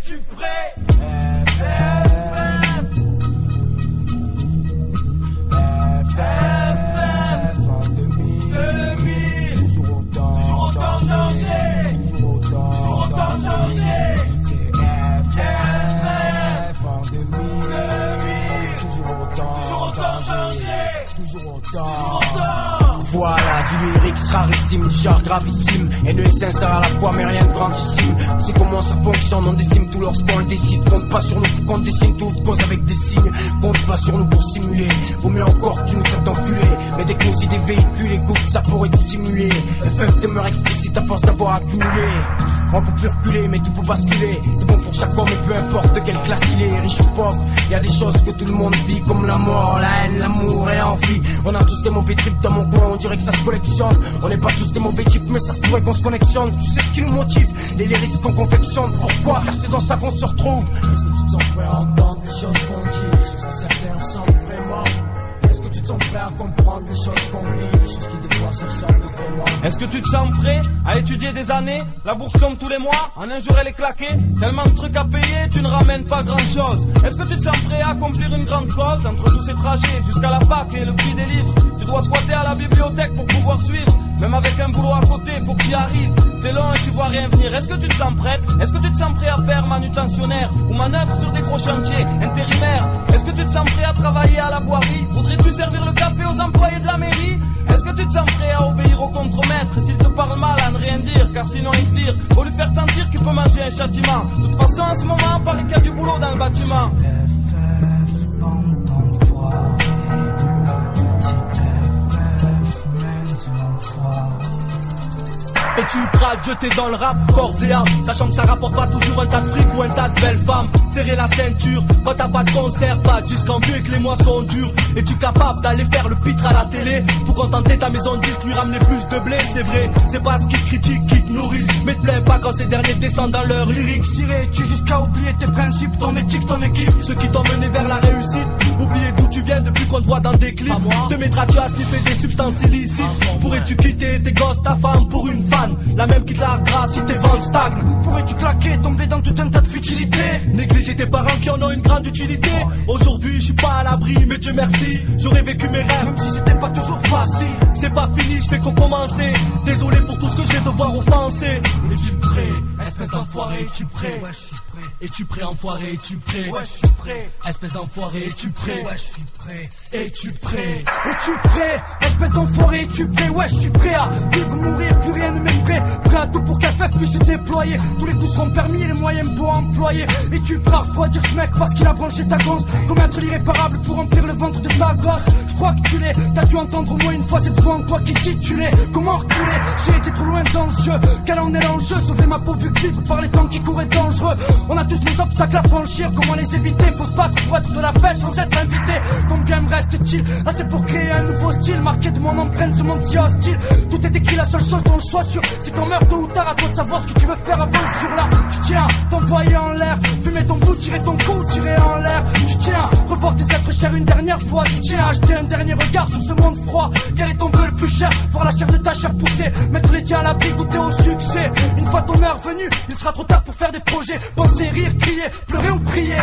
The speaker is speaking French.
Es-tu prêt? En 2000, toujours autant de danger, toujours autant de danger. C'est FF en 2000, toujours autant de danger, toujours autant. Voilà, du lyrique rarissime, du genre gravissime. Haineux et sincère à la fois, mais rien de grandissime. Tu sais comment ça fonctionne, on décime tout lorsqu'on le décide. Compte pas sur nous pour qu'on dessine toute cause avec des signes. Compte pas sur nous pour simuler. Vaut mieux encore que tu nous traites d'enculé. Mais dès que nos idées véhiculent, écoute, ça pourrait te stimuler. FF demeure explicite à force d'avoir accumulé. On peut plus reculer, mais tout peut basculer. C'est bon pour chaque homme, et peu importe de quelle classe il est, riche ou pauvre. Y a des choses que tout le monde vit, comme la mort, la haine, l'amour et l'envie. On a tous des mauvais trips dans mon coin, on dirait que ça se collectionne. On n'est pas tous des mauvais types, mais ça se pourrait qu'on se connectionne. Tu sais ce qui nous motive, les lyrics qu'on confectionne. Pourquoi? Car c'est dans ça qu'on se retrouve. Est-ce que tu te sens prêt à entendre les choses qu'on dit, les choses que certains ressentent vraiment? Est-ce que tu te sens prêt à comprendre les choses qu'on vit, les choses qui des fois se ressemblent vraiment? Est-ce que tu te sens prêt à étudier des années, la bourse comme tous les mois, en un jour elle est claquée? Tellement de trucs à payer, tu ne ramènes pas grand chose. Est-ce que tu te sens prêt à accomplir une grande cause? Entre tous ces trajets jusqu'à la fac et le prix des livres, tu dois squatter à la bibliothèque pour pouvoir suivre. Même avec un boulot à côté, faut que tu y arrives. C'est long et tu vois rien venir. Est-ce que tu te sens prête? Est-ce que tu te sens prêt à faire manutentionnaire ou manœuvre sur des gros chantiers intérimaires? Est-ce que tu te sens prêt à travailler à la voirie? Voudrais-tu servir le café aux employés de la mairie? Est-ce que tu te sens prêt à obéir au contremaître? S'il te parle mal, à ne rien dire, car sinon il te vire. Faut lui faire sentir qu'il peut manger un châtiment. De toute façon, en ce moment, paraît qu'il y a du boulot dans le bâtiment. Es-tu prêt à te jeter dans le rap, corps et âme, sachant que ça rapporte pas toujours un tas de fric ou un tas de belles femmes? Serrer la ceinture, quand t'as pas de concert, pas de disque en vue et que les mois sont durs. Es-tu capable d'aller faire le pitre à la télé pour contenter ta maison de disque, lui ramener plus de blé? C'est vrai, c'est pas ce qui te critique, qui te nourrissent, mais te plains pas quand ces derniers descendent dans leur lyrique. Irais-tu jusqu'à oublier tes principes, ton éthique, ton équipe? Ceux qui t'ont mené vers la réussite, oublier d'où tu viens depuis qu'on te voit dans des clips. Te mettras-tu à sniffer des substances illicites? Pourrais-tu quitter tes gosses, ta femme pour une fan, la même qui te larguera si tes ventes stagnent? Pourrais-tu claquer, tomber dans tout un tas de futilités? Négliger tes parents qui en ont une grande utilité. Aujourd'hui je suis pas à l'abri, mais Dieu merci, j'aurais vécu mes rêves, même si c'était pas toujours facile. C'est pas fini, je fais qu'au commencer. Désolé pour tout ce que je vais devoir offenser. Es-tu prêt, espèce d'enfoiré, es-tu prêt? Ouais, je suis prêt. Es-tu prêt, enfoiré, es-tu prêt? Ouais, je suis prêt. Espèce d'enfoiré, es-tu prêt? Ouais, je suis prêt. Es-tu prêt? Es-tu prêt? Espèce d'enfoiré, es-tu prêt? Ouais, je suis prêt à vivre, mourir, plus rien ne m'effraie. Prêt à tout pour qu'FF puisse se déployer. Tous les coups seront permis et les moyens beaux à employer. Es-tu prêt à dire ce mec parce qu'il a branché ta gonce? Commettre l'irréparable pour remplir le ventre de ta gosse? Je crois que tu l'es, t'as dû entendre au moins une fois cette voix en toi qui titulait. Comment reculer? J'ai été trop loin dans ce jeu. Quel en est l'enjeu? Sauver ma peau vu que vivre par les temps qui courent est dangereux. On a tous nos obstacles à franchir, comment les éviter? Faut se battre pour être de la fête sans être invité. Combien me reste-t-il? Assez pour créer un nouveau style, marqué de mon empreinte ce monde si hostile. Tout est écrit, la seule chose dont je sois sûr, c'est qu'on meurt tôt ou tard. À toi de savoir ce que tu veux faire avant ce jour-là. Tu tiens à t'envoyer en l'air, fumer ton bout, tirer ton cou, tirer en l'air. Tu tiens à revoir tes êtres chers une dernière fois. Tu tiens à jeter un dernier regard sur ce monde froid. Quel est ton vœu le plus cher? Voir la chair de ta chair pousser, mettre les tiens à l'abri, goûter au succès. Une fois ton heure venue, il sera trop tard pour faire des projets. Penser, rire, crier, pleurer ou prier.